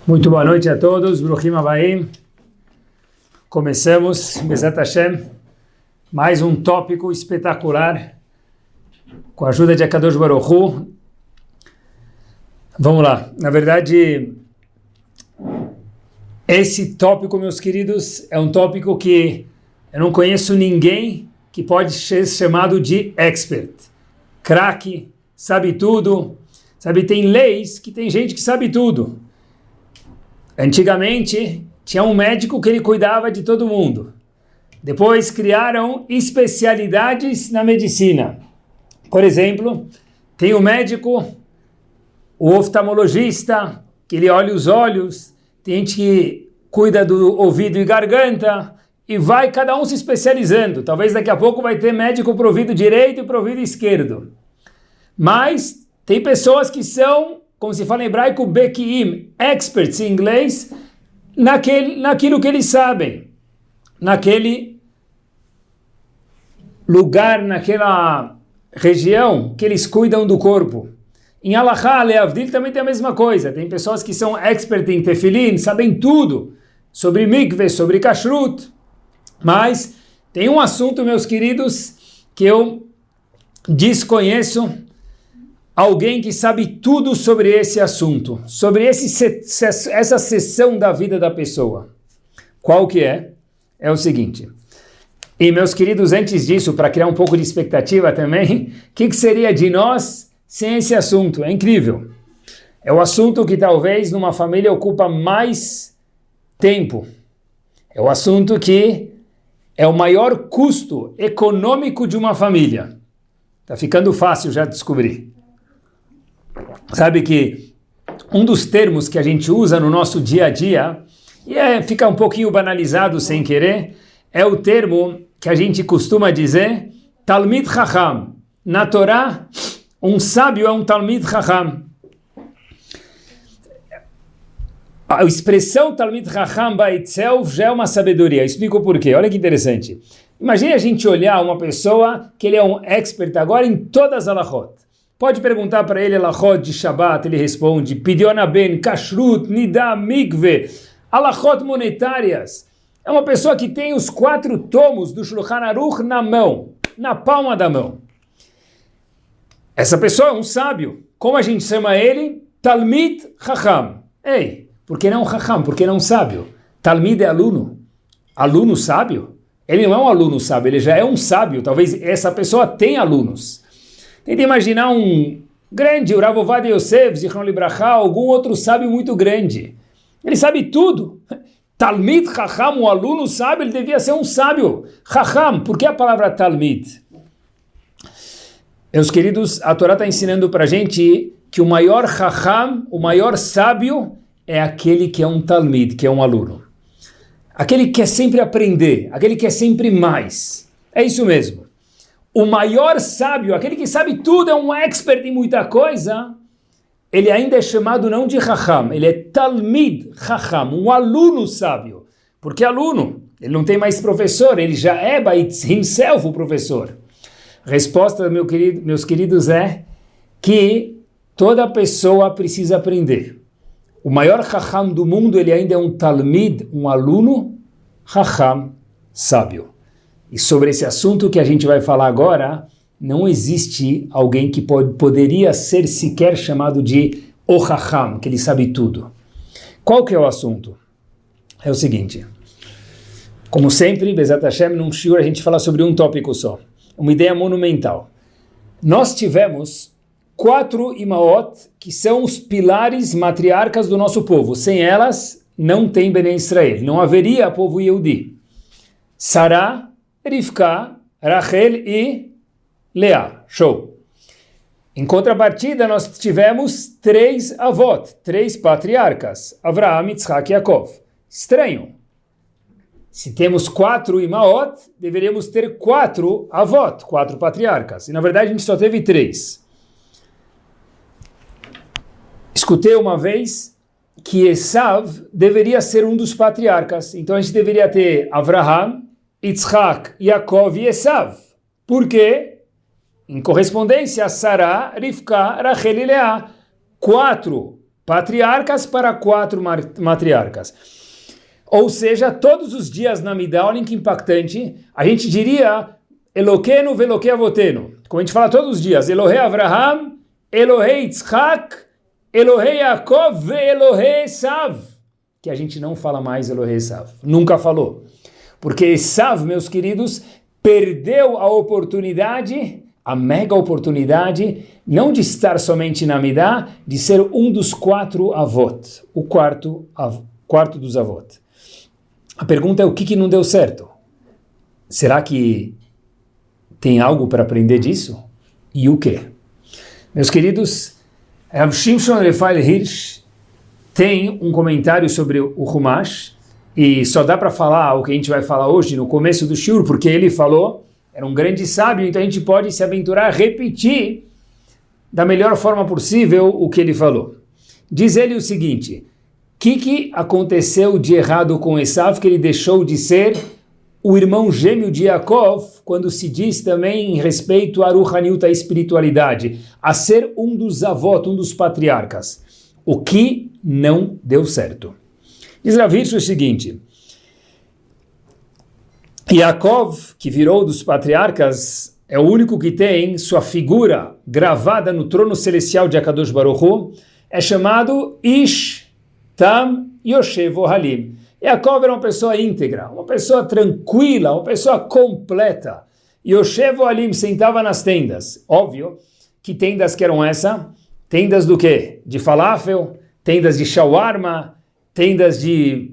Muito boa noite a todos, Bruchim Abaim. Começamos, Bezat Hashem, mais um tópico espetacular, com a ajuda de Akadosh Baruch Hu. Vamos lá, na verdade, esse tópico, meus queridos, é um tópico que eu não conheço ninguém que pode ser chamado de expert, craque, sabe tudo, sabe, tem leis que tem gente que sabe tudo. Antigamente, tinha um médico que ele cuidava de todo mundo. Depois criaram especialidades na medicina. Por exemplo, tem o médico, o oftalmologista, que ele olha os olhos, tem gente que cuida do ouvido e garganta, e vai cada um se especializando. Talvez daqui a pouco vai ter médico para o ouvido direito e para o ouvido esquerdo. Mas tem pessoas que são, como se fala em hebraico, bekiim, experts em inglês, naquilo que eles sabem, naquele lugar, naquela região que eles cuidam do corpo. Em Halachá, Leavdil, também tem a mesma coisa. Tem pessoas que são experts em tefilin, sabem tudo sobre mikveh, sobre kashrut. Mas tem um assunto, meus queridos, que eu desconheço alguém que sabe tudo sobre esse assunto, sobre essa seção da vida da pessoa. Qual que é? É o seguinte. E, meus queridos, antes disso, para criar um pouco de expectativa também, o que seria de nós sem esse assunto? É incrível. É o assunto que talvez numa família ocupa mais tempo. É o assunto que é o maior custo econômico de uma família. Tá ficando fácil já descobrir. Sabe que um dos termos que a gente usa no nosso dia a dia, e fica um pouquinho banalizado sem querer, é o termo que a gente costuma dizer Talmid Chacham. Na Torá, um sábio é um Talmid Chacham. A expressão Talmid Chacham Baitself já é uma sabedoria. Eu explico por quê. Olha que interessante. Imagine a gente olhar uma pessoa que ele é um expert agora em todas as halachot. Pode perguntar para ele halachot de Shabbat, ele responde Pidyon Ben, Kashrut, Nida, Mikveh, halachot monetárias. É uma pessoa que tem os 4 tomos do Shulchan Aruch na mão, na palma da mão. Essa pessoa é um sábio. Como a gente chama ele? Talmid Chacham. Ei, por que não Chacham? Por que não sábio? Talmid é aluno. Aluno sábio? Ele não é um aluno sábio, ele já é um sábio. Talvez essa pessoa tenha alunos. Tenta imaginar um grande, o Rav Ovadia Yosef, Zichron Libraha, algum outro sábio muito grande. Ele sabe tudo. Talmid Chacham, um aluno sábio, ele devia ser um sábio. Chacham, por que a palavra Talmid? Meus queridos, a Torá está ensinando para a gente que o maior Chacham, o maior sábio, é aquele que é um Talmid, que é um aluno. Aquele que quer sempre aprender, aquele que quer sempre mais. É isso mesmo. O maior sábio, aquele que sabe tudo, é um expert em muita coisa, ele ainda é chamado não de Chacham, ele é Talmid Chacham, um aluno sábio. Porque aluno, ele não tem mais professor, ele já é by himself o professor. A resposta, meus queridos, é que toda pessoa precisa aprender. O maior Chacham do mundo, ele ainda é um Talmid, um aluno Chacham sábio. E sobre esse assunto que a gente vai falar agora, não existe alguém que poderia ser sequer chamado de O Chacham, que ele sabe tudo. Qual que é o assunto? É o seguinte, como sempre, Bezat Hashem, num shiur a gente fala sobre um tópico só, uma ideia monumental. Nós tivemos 4 imaot, que são os pilares matriarcas do nosso povo. Sem elas, não tem Bnei Israel, não haveria povo Yehudi. Sará, Rivka, Rachel e Leá. Show. Em contrapartida, nós tivemos 3 avot, 3 patriarcas, Avraham, Yitzhak e Yaakov. Estranho. Se temos 4 imaot, deveríamos ter 4 avot, 4 patriarcas. E na verdade a gente só teve 3. Escutei uma vez que Esav deveria ser um dos patriarcas. Então a gente deveria ter Avraham, Yitzhak, Yaakov e Esav. Por quê? Em correspondência a Sará, Rivka, Rachel e Leá. 4 patriarcas para 4 matriarcas. Ou seja, todos os dias na Midá, olhem que impactante, a gente diria Eloqueno veloque avoteno, como a gente fala todos os dias, Elohei Avraham, Elohei Yitzhak, Elohei Yaakov ve Elohei Esav, que a gente não fala mais Elohei Esav, nunca falou. Porque Esav, meus queridos, perdeu a oportunidade, a mega oportunidade, não de estar somente na Midá, de ser um dos 4 avot, o quarto dos avot. A pergunta é o que não deu certo? Será que tem algo para aprender disso? E o quê? Meus queridos, Rav Shimshon Raphael Hirsch tem um comentário sobre o Humash, e só dá para falar o que a gente vai falar hoje no começo do shiur, porque ele falou, era um grande sábio, então a gente pode se aventurar a repetir da melhor forma possível o que ele falou. Diz ele o seguinte, o que aconteceu de errado com Esav, que ele deixou de ser o irmão gêmeo de Yaakov, quando se diz também em respeito a Ruhaniut, a espiritualidade, a ser um dos avós, um dos patriarcas. O que não deu certo? Diz Rav Hirsch o seguinte, Yaakov, que virou dos patriarcas, é o único que tem sua figura gravada no trono celestial de Akadosh Baruch Hu, é chamado Ish Tam Yoshev Ohalim. Yaakov era uma pessoa íntegra, uma pessoa tranquila, uma pessoa completa. Yoshev Ohalim sentava nas tendas. Óbvio que tendas que eram essa? Tendas do quê? De falafel, tendas de shawarma, tendas de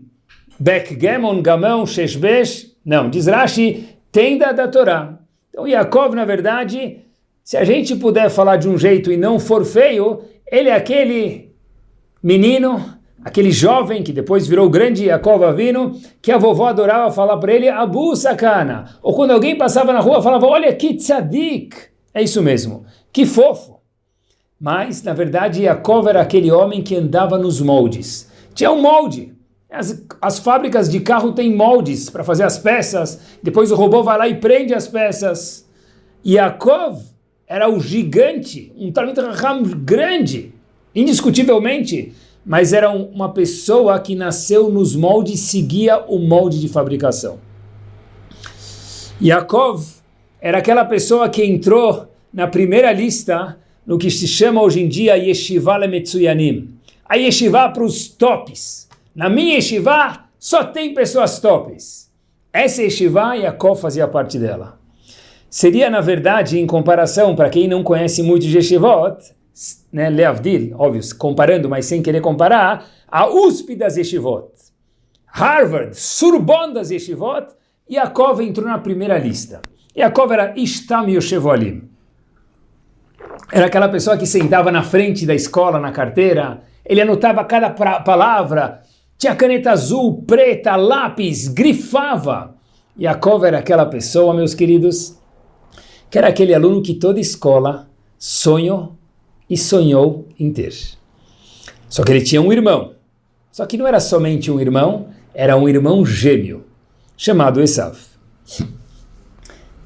backgammon, gamão, sheshbesh. Não, diz Rashi, tenda da Torá. Então Yaakov, na verdade, se a gente puder falar de um jeito e não for feio, ele é aquele menino, aquele jovem que depois virou o grande Yaakov Avinu, que a vovó adorava falar para ele, Abu Sakana. Ou quando alguém passava na rua, falava, olha que tzadik. É isso mesmo, que fofo. Mas, na verdade, Yaakov era aquele homem que andava nos moldes. Tinha um molde. As fábricas de carro têm moldes para fazer as peças, depois o robô vai lá e prende as peças. Yaakov era o gigante, um Talmid Chacham grande, indiscutivelmente, mas era uma pessoa que nasceu nos moldes, seguia o molde de fabricação. Yaakov era aquela pessoa que entrou na primeira lista no que se chama hoje em dia Yeshiva Lemetsuyanim, a Yeshiva para os tops. Na minha Yeshiva só tem pessoas tops. Essa Yeshiva, Yaakov fazia parte dela. Seria, na verdade, em comparação, para quem não conhece muito de Yeshivot, né, Leavdil, óbvio, comparando, mas sem querer comparar, a USP das Yeshivot, Harvard, Sorbonne das Yeshivot, Yaakov entrou na primeira lista. Yaakov era Ishtam Yoshev Ohalim. Era aquela pessoa que sentava na frente da escola, na carteira, ele anotava cada palavra, tinha caneta azul, preta, lápis, grifava. Yaakov era aquela pessoa, meus queridos, que era aquele aluno que toda escola sonhou em ter. Só que ele tinha um irmão. Só que não era somente um irmão, era um irmão gêmeo, chamado Esav.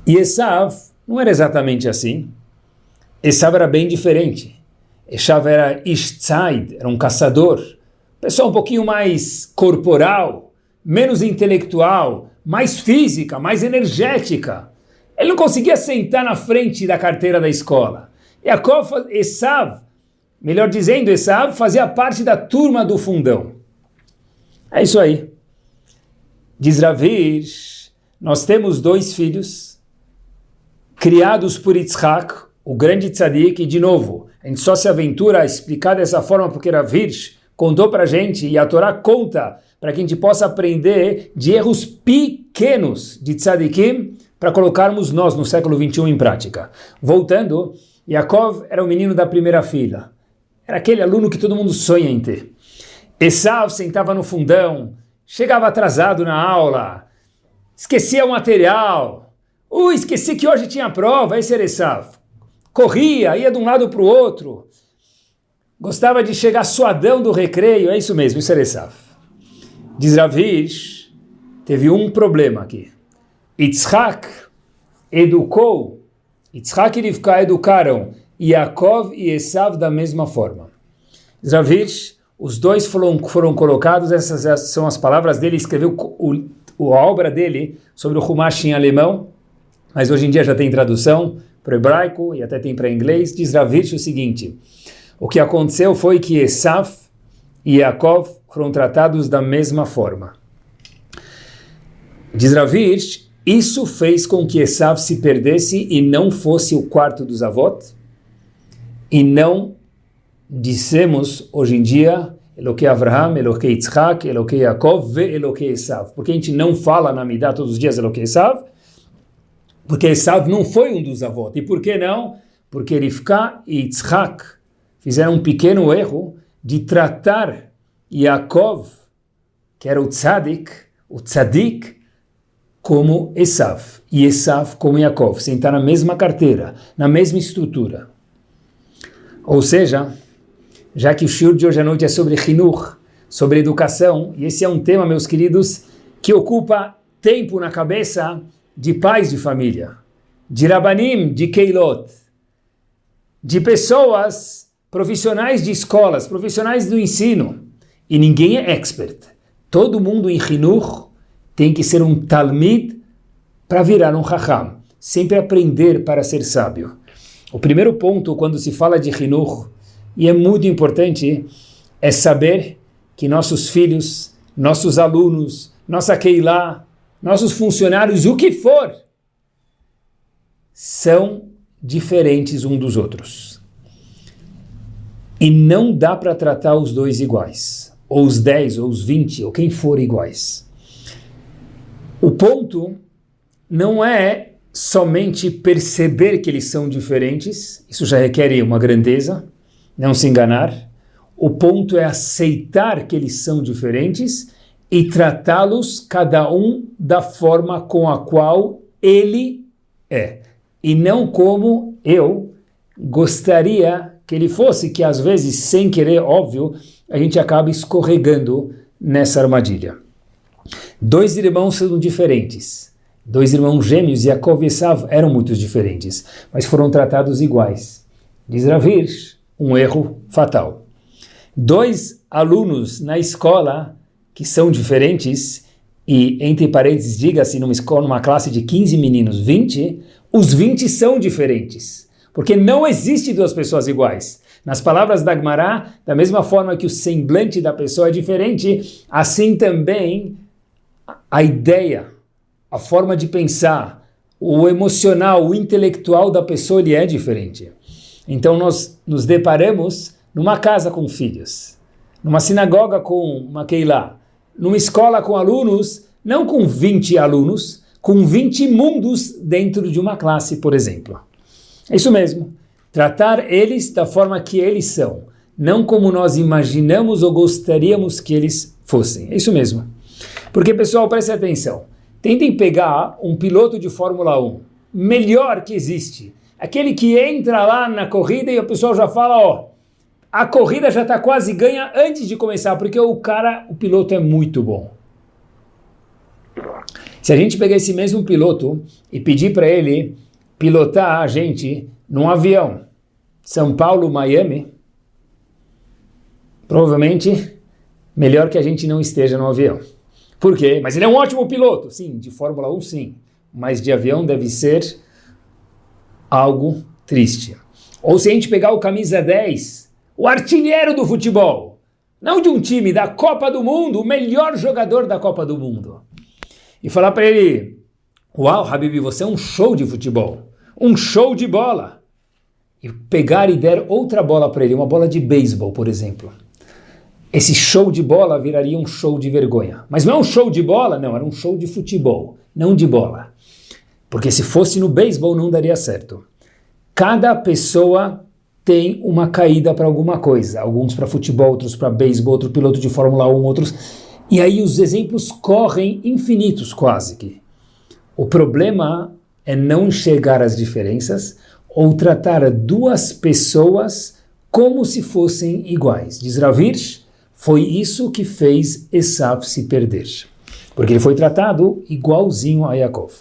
E Esav não era exatamente assim. Esav era bem diferente. Esav era Ishtzad, era um caçador, pessoa um pouquinho mais corporal, menos intelectual, mais física, mais energética. Ele não conseguia sentar na frente da carteira da escola. Esav, melhor dizendo, Esav fazia parte da turma do fundão. É isso aí. Diz Rav Hirsch, nós temos 2 filhos, criados por Yitzhak, o grande tzadik, e de novo, a gente só se aventura a explicar dessa forma porque Rav Hirsch contou para a gente, e a Torá conta, para que a gente possa aprender de erros pequenos de tzadikim, para colocarmos nós no século 21 em prática. Voltando, Yaakov era o menino da primeira fila. Era aquele aluno que todo mundo sonha em ter. Esav sentava no fundão, chegava atrasado na aula, esquecia o material. Esqueci que hoje tinha prova, esse era Esav. Corria, ia de um lado para o outro. Gostava de chegar suadão do recreio, é isso mesmo, isso era Esav. Diz Rav Hirsch, teve um problema aqui. Yitzhak educou, Yitzhak e Rivka educaram Yaakov e Esav da mesma forma. Diz Rav Hirsch, os dois foram colocados, essas são as palavras dele, escreveu a obra dele sobre o Humash em alemão, mas hoje em dia já tem tradução para o hebraico e até tem para inglês. Diz Rav Hirsch o seguinte: o que aconteceu foi que Esav e Yaakov foram tratados da mesma forma. Diz Rav Hirsch, isso fez com que Esav se perdesse e não fosse o quarto dos avot, e não dissemos hoje em dia Elokei Avraham, Elokei Yitzhak, Elokei Yaakov ve Elokei Esav. Porque a gente não fala na Midah todos os dias Elokei Esav? Porque Esav não foi um dos avós. E por que não? Porque Rivka e Yitzhak fizeram um pequeno erro de tratar Yaakov, que era o tzadik, como Esav. E Esav como Yaakov. Sentar na mesma carteira, na mesma estrutura. Ou seja, já que o shiur de hoje à noite é sobre Chinuch, sobre educação, e esse é um tema, meus queridos, que ocupa tempo na cabeça de pais de família, de Rabanim, de Keilot, de pessoas, profissionais de escolas, profissionais do ensino, e ninguém é expert. Todo mundo em Chinuch tem que ser um Talmid para virar um Chacham, sempre aprender para ser sábio. O primeiro ponto, quando se fala de Chinuch, e é muito importante, é saber que nossos filhos, nossos alunos, nossa Keilah, nossos funcionários, o que for, são diferentes uns dos outros. E não dá para tratar os dois iguais, ou os 10, ou os 20, ou quem for iguais. O ponto não é somente perceber que eles são diferentes, isso já requer uma grandeza, não se enganar. O ponto é aceitar que eles são diferentes e tratá-los cada um da forma com a qual ele é, e não como eu gostaria que ele fosse, que às vezes, sem querer, óbvio, a gente acaba escorregando nessa armadilha. Dois irmãos são diferentes. Dois irmãos gêmeos, Yaakov e Esav, eram muito diferentes, mas foram tratados iguais. Diz Rav Hirsch, um erro fatal. Dois alunos na escola que são diferentes, e entre parênteses, diga-se, numa escola, numa classe de 15 meninos, 20, os 20 são diferentes, porque não existe duas pessoas iguais. Nas palavras da Gemara, da mesma forma que o semblante da pessoa é diferente, assim também a ideia, a forma de pensar, o emocional, o intelectual da pessoa, ele é diferente. Então nós nos deparamos numa casa com filhos, numa sinagoga com uma Keilah, numa escola com alunos, não com 20 alunos, com 20 mundos dentro de uma classe, por exemplo. É isso mesmo, tratar eles da forma que eles são, não como nós imaginamos ou gostaríamos que eles fossem. É isso mesmo. Porque, pessoal, prestem atenção. Tentem pegar um piloto de Fórmula 1, melhor que existe. Aquele que entra lá na corrida e o pessoal já fala, ó, a corrida já está quase ganha antes de começar, porque o piloto é muito bom. Se a gente pegar esse mesmo piloto e pedir para ele pilotar a gente num avião, São Paulo, Miami, provavelmente melhor que a gente não esteja no avião. Por quê? Mas ele é um ótimo piloto. Sim, de Fórmula 1 sim, mas de avião deve ser algo triste. Ou se a gente pegar o camisa 10, o artilheiro do futebol, não de um time, da Copa do Mundo, o melhor jogador da Copa do Mundo, e falar para ele, uau, Habibi, você é um show de futebol, um show de bola, e pegar e der outra bola para ele, uma bola de beisebol, por exemplo. Esse show de bola viraria um show de vergonha. Mas não é um show de bola, não, era um show de futebol, não de bola. Porque se fosse no beisebol não daria certo. Cada pessoa tem uma caída para alguma coisa. Alguns para futebol, outros para beisebol, outro piloto de Fórmula 1, outros... E aí os exemplos correm infinitos quase que. O problema é não enxergar as diferenças ou tratar duas pessoas como se fossem iguais. Diz Rav Hirsch, foi isso que fez Esav se perder. Porque ele foi tratado igualzinho a Yaakov.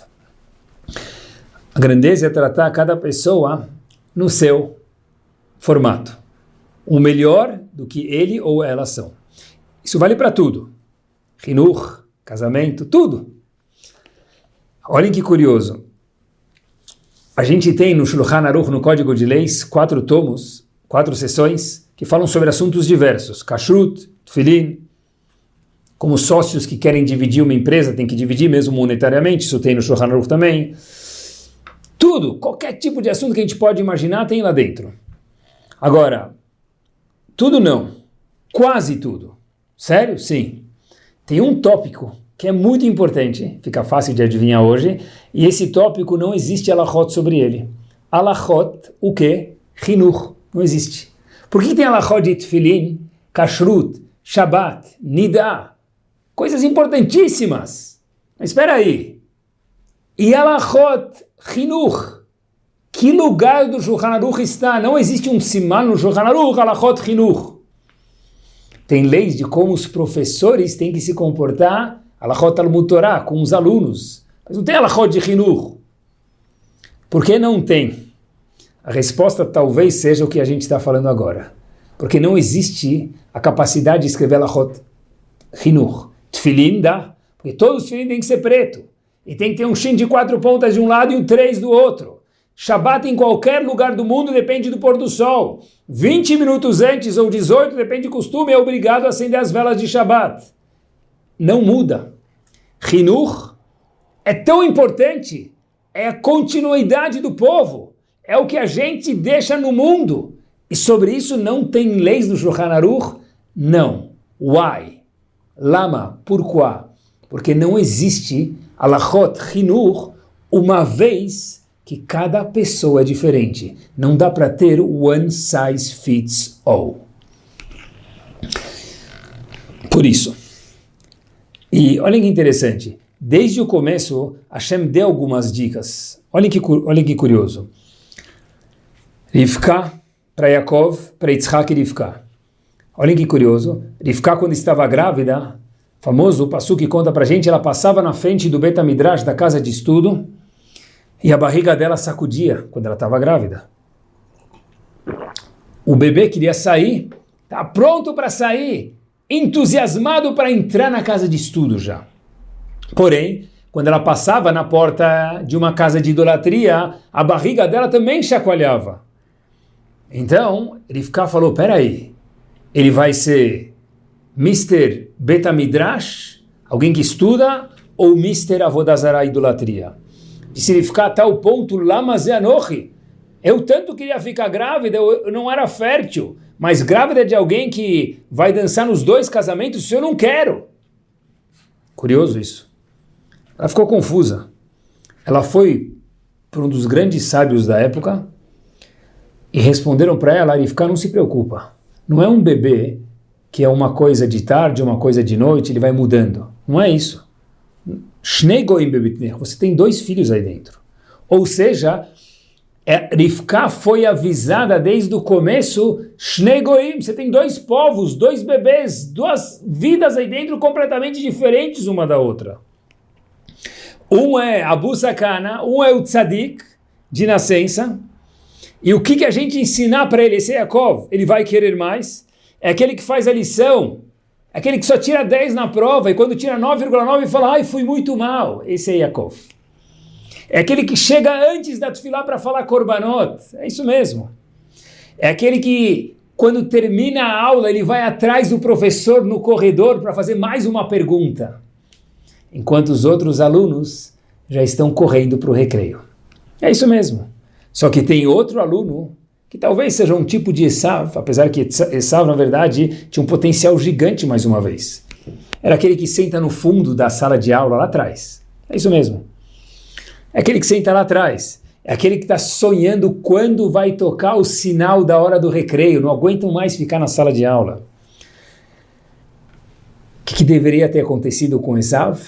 A grandeza é tratar cada pessoa no seu formato. o melhor do que ele ou ela são. Isso vale para tudo. Hinur, casamento, tudo. Olhem que curioso. A gente tem no Shulchan Aruch, no Código de Leis, 4 tomos, 4 seções, que falam sobre assuntos diversos. Kashrut, Tfilin, como sócios que querem dividir uma empresa, tem que dividir mesmo monetariamente, isso tem no Shulchan Aruch também. Tudo, qualquer tipo de assunto que a gente pode imaginar tem lá dentro. Agora, tudo não, quase tudo. Sério? Sim. Tem um tópico que é muito importante, fica fácil de adivinhar hoje, e esse tópico não existe alachot sobre ele. Alachot, o quê? Hinur, não existe. Por que tem alachot de Tfilin, Kashrut, Shabbat, Nida? Coisas importantíssimas. Mas espera aí. E alachot Hinur? Que lugar do Shulchan Aruch está? Não existe um siman no Shulchan Aruch, alachot Hinur. Tem leis de como os professores têm que se comportar, alachot Talmud Torah, com os alunos. Mas não tem alachot de Hinur. Por que não tem? A resposta talvez seja o que a gente está falando agora. Porque não existe a capacidade de escrever alachot Hinur. Tfilin dá, porque todos os tfilin têm que ser preto. E tem que ter um shin de 4 pontas de um lado e um 3 do outro. Shabbat em qualquer lugar do mundo depende do pôr do sol. 20 minutos antes ou 18, depende do costume, é obrigado a acender as velas de Shabbat. Não muda. Hinur é tão importante, é a continuidade do povo, é o que a gente deixa no mundo. E sobre isso não tem leis do Shulchan Aruch? Não. Why? Lama? Pourquoi? Porque não existe alachot Hinur, uma vez que cada pessoa é diferente. Não dá para ter one size fits all. Por isso. E olhem que interessante. Desde o começo, Hashem deu algumas dicas. Olhem que curioso. Rivka para Yaakov, para Yitzhak e Rivka. Olhem que curioso. Rivka, quando estava grávida, famoso, o Passuque conta para a gente, ela passava na frente do Bet HaMidrash, da casa de estudo, e a barriga dela sacudia quando ela estava grávida. O bebê queria sair, está pronto para sair, entusiasmado para entrar na casa de estudo já. Porém, quando ela passava na porta de uma casa de idolatria, a barriga dela também chacoalhava. Então, Rivka falou, peraí, ele vai ser Mr. Bet HaMidrash, alguém que estuda, ou Mr. Avodazara, idolatria? E se ele ficar a tal ponto, Lama Ze Anochi, eu tanto queria ficar grávida, eu não era fértil, mas grávida de alguém que vai dançar nos 2 casamentos, isso eu não quero. Curioso isso. Ela ficou confusa. Ela foi para um dos grandes sábios da época e responderam para ela, Rivka, não se preocupa. Não é um bebê que é uma coisa de tarde, uma coisa de noite, ele vai mudando. Não é isso. Shnei goim bebitner, você tem 2 filhos aí dentro. Ou seja, Rivka foi avisada desde o começo, Shnei goim, você tem 2 povos, 2 bebês, 2 vidas aí dentro completamente diferentes uma da outra. Um é Abu Sakana, um é o Tzadik, de nascença, e o que a gente ensinar para ele, esse é Yaakov, ele vai querer mais, é aquele que faz a lição, aquele que só tira 10 na prova, e quando tira 9,9 fala, ai, fui muito mal. Esse é Yaakov. É aquele que chega antes da tefilá para falar korbanot. É isso mesmo. É aquele que, quando termina a aula, ele vai atrás do professor no corredor para fazer mais uma pergunta. Enquanto os outros alunos já estão correndo para o recreio. É isso mesmo. Só que tem outro aluno que talvez seja um tipo de Esav, apesar que Esav, na verdade, tinha um potencial gigante mais uma vez. Era aquele que senta no fundo da sala de aula lá atrás. É isso mesmo. É aquele que senta lá atrás. É aquele que está sonhando quando vai tocar o sinal da hora do recreio. Não aguentam mais ficar na sala de aula. O que deveria ter acontecido com Esav?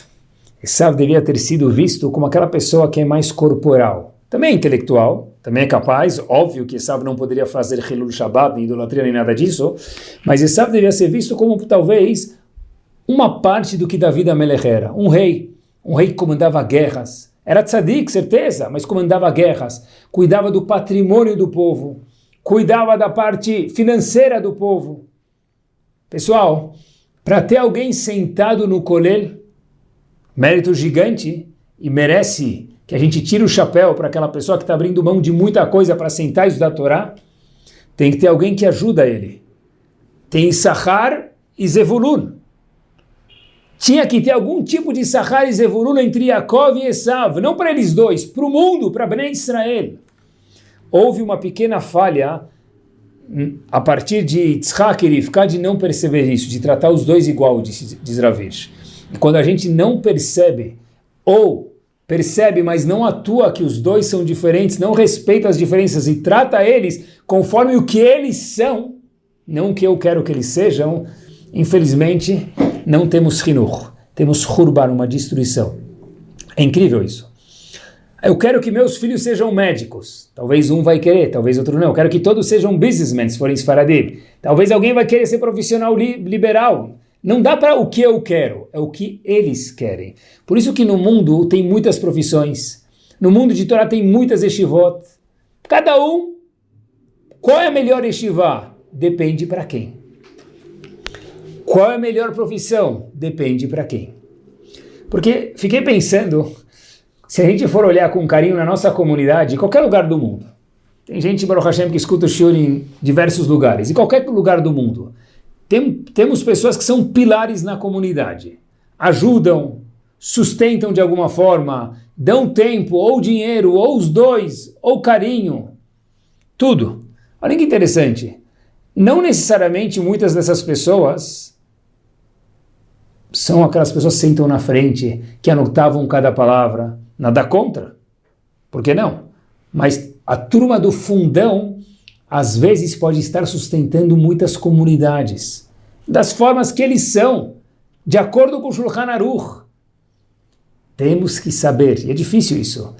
Esav deveria ter sido visto como aquela pessoa que é mais corporal. Também é intelectual, também é capaz, óbvio que Esav não poderia fazer Hilul Shabbat, nem idolatria, nem nada disso, mas Esav deveria ser visto como talvez uma parte do que David HaMelech era, um rei que comandava guerras, era tzadik, certeza, mas comandava guerras, cuidava do patrimônio do povo, cuidava da parte financeira do povo. Pessoal, para ter alguém sentado no kolel, mérito gigante, e merece que a gente tire o chapéu para aquela pessoa que está abrindo mão de muita coisa para sentar e estudar a Torá, tem que ter alguém que ajuda ele. Tem Issachar e Zevulun. Tinha que ter algum tipo de Issachar e Zevulun entre Yaakov e Esav, não para eles dois, para o mundo, para Bnei Israel. Houve uma pequena falha a partir de Yitzhak e Rivka de não perceber isso, de tratar os dois igual, diz Ravish. E quando a gente não percebe, ou percebe, mas não atua que os dois são diferentes, não respeita as diferenças e trata eles conforme o que eles são, não o que eu quero que eles sejam, infelizmente não temos Hinur, temos Hurban, uma destruição. É incrível isso. Eu quero que meus filhos sejam médicos. Talvez um vai querer, talvez outro não. Eu quero que todos sejam businessmen, se forem Sfaradim. Talvez alguém vai querer ser profissional liberal. Não dá para o que eu quero, é o que eles querem. Por isso que no mundo tem muitas profissões. No mundo de Torá tem muitas yeshivot. Cada um, qual é a melhor yeshivá? Depende para quem. Qual é a melhor profissão? Depende para quem. Porque fiquei pensando, se a gente for olhar com carinho na nossa comunidade, em qualquer lugar do mundo, tem gente, Baruch Hashem, que escuta o shiur em diversos lugares, em qualquer lugar do mundo, temos pessoas que são pilares na comunidade, ajudam, sustentam de alguma forma, dão tempo, ou dinheiro, ou os dois, ou carinho, tudo. Olha que interessante, não necessariamente muitas dessas pessoas são aquelas pessoas que sentam na frente, que anotavam cada palavra. Nada contra, por que não? Mas a turma do fundão, às vezes, pode estar sustentando muitas comunidades, das formas que eles são, de acordo com o Shulchan Aruch. Temos que saber, e é difícil isso,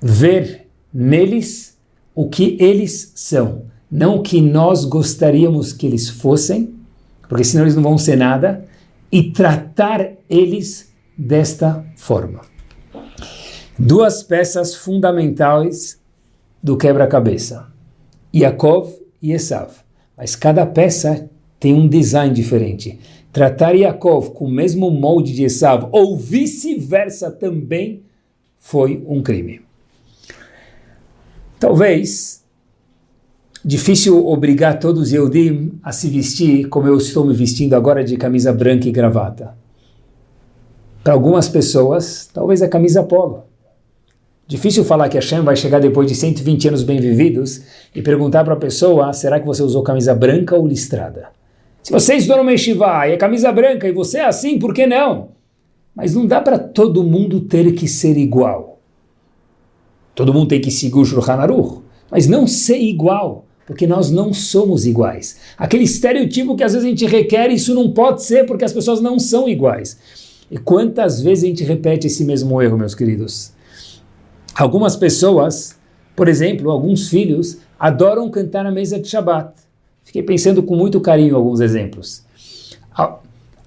ver neles o que eles são, não o que nós gostaríamos que eles fossem, porque senão eles não vão ser nada, e tratar eles desta forma. Duas peças fundamentais do quebra-cabeça, Yaakov e Esav. Mas cada peça tem um design diferente. Tratar Yaakov com o mesmo molde de Esav, ou vice-versa também, foi um crime. Talvez, difícil obrigar todos os Yehudim a se vestir como eu estou me vestindo agora, de camisa branca e gravata. Para algumas pessoas, talvez a camisa polo. Difícil falar que Hashem vai chegar depois de 120 anos bem vividos e perguntar para a pessoa, será que você usou camisa branca ou listrada? Se você estudou no Yeshiva e é camisa branca e você é assim, por que não? Mas não dá para todo mundo ter que ser igual. Todo mundo tem que seguir o Shulchan Aruch, mas não ser igual, porque nós não somos iguais. Aquele estereotipo que às vezes a gente requer, isso não pode ser porque as pessoas não são iguais. E quantas vezes a gente repete esse mesmo erro, meus queridos? Algumas pessoas, por exemplo, alguns filhos, adoram cantar na mesa de Shabbat. Fiquei pensando com muito carinho em alguns exemplos.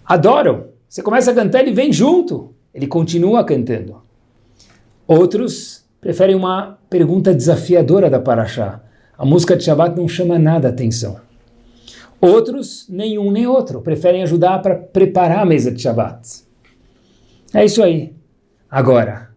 Adoram. Você começa a cantar, ele vem junto. Ele continua cantando. Outros preferem uma pergunta desafiadora da Parashá. A música de Shabbat não chama nada a atenção. Outros, nenhum nem outro, preferem ajudar para preparar a mesa de Shabbat. É isso aí. Agora,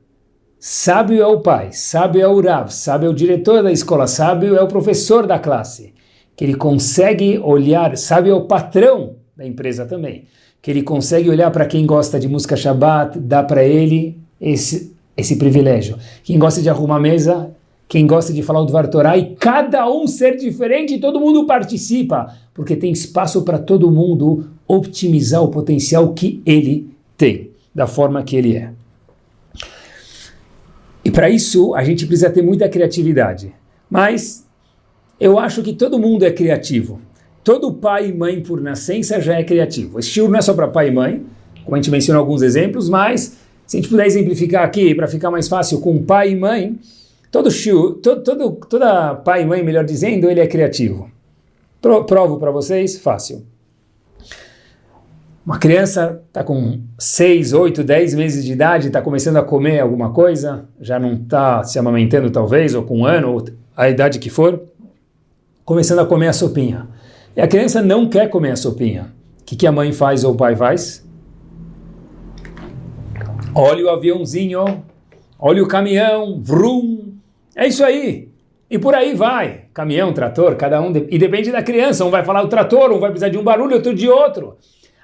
sábio é o pai, sábio é o Rav, sábio é o diretor da escola, sábio é o professor da classe, que ele consegue olhar, sábio é o patrão da empresa também, que ele consegue olhar para quem gosta de música Shabbat, dá para ele esse privilégio. Quem gosta de arrumar mesa, quem gosta de falar o Dvar Torá, e cada um ser diferente, todo mundo participa, porque tem espaço para todo mundo optimizar o potencial que ele tem, da forma que ele é. E para isso, a gente precisa ter muita criatividade. Mas eu acho que todo mundo é criativo. Todo pai e mãe, por nascença, já é criativo. Esse shiur não é só para pai e mãe, como a gente mencionou alguns exemplos, mas se a gente puder exemplificar aqui, para ficar mais fácil, com pai e mãe, toda pai e mãe, melhor dizendo, ele é criativo. Provo para vocês, fácil. Uma criança está com 6, 8, 10 meses de idade, está começando a comer alguma coisa, já não está se amamentando talvez, ou com um ano, ou a idade que for. começando a comer a sopinha. E a criança não quer comer a sopinha. O que a mãe faz ou o pai faz? Olha o aviãozinho, olha o caminhão, vrum. É isso aí. E por aí vai. Caminhão, trator, cada um... E depende da criança. Um vai falar o trator, um vai precisar de um barulho, outro de outro.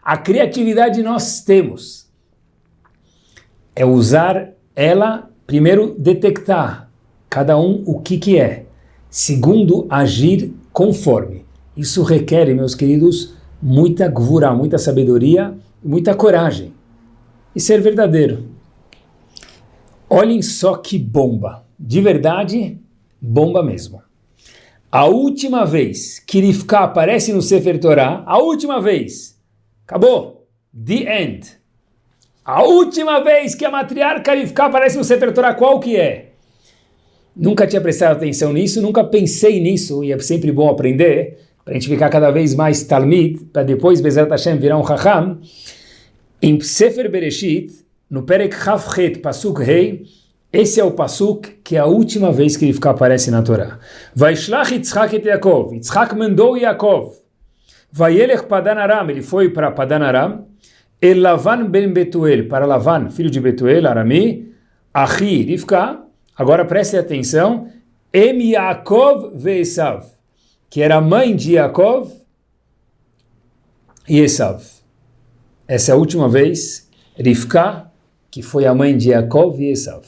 A criatividade nós temos. É usar ela, primeiro, detectar cada um o que é. Segundo, agir conforme. Isso requer, meus queridos, muita gvura, muita sabedoria, muita coragem. E ser verdadeiro. Olhem só que bomba. De verdade, bomba mesmo. A última vez que Rivka aparece no Sefer Torah, a última vez, acabou. The end. A última vez que a matriarca Rivka aparece no Sefer Torah, qual que é? Nunca tinha prestado atenção nisso, nunca pensei nisso, e é sempre bom aprender, para a gente ficar cada vez mais talmid, para depois, Bezerra Hashem, virar um chacham. Em Sefer Bereshit, no Perek Chavchet, Pasuk Rei, esse é o Pasuk que é a última vez que Rivka aparece na Torá. Vaishlach Yitzchak et Yaakov, Yitzchak mandou Yaakov. Vayelech Padan Aram, ele foi para Padan Aram, El Lavan ben Betuel, para Lavan, filho de Betuel, Arami, Achi, Rivka, agora preste atenção, Em Yaakov ve Esav, que era a mãe de Yaakov e Esav. Essa é a última vez, Rivka, que foi a mãe de Yaakov e Esav.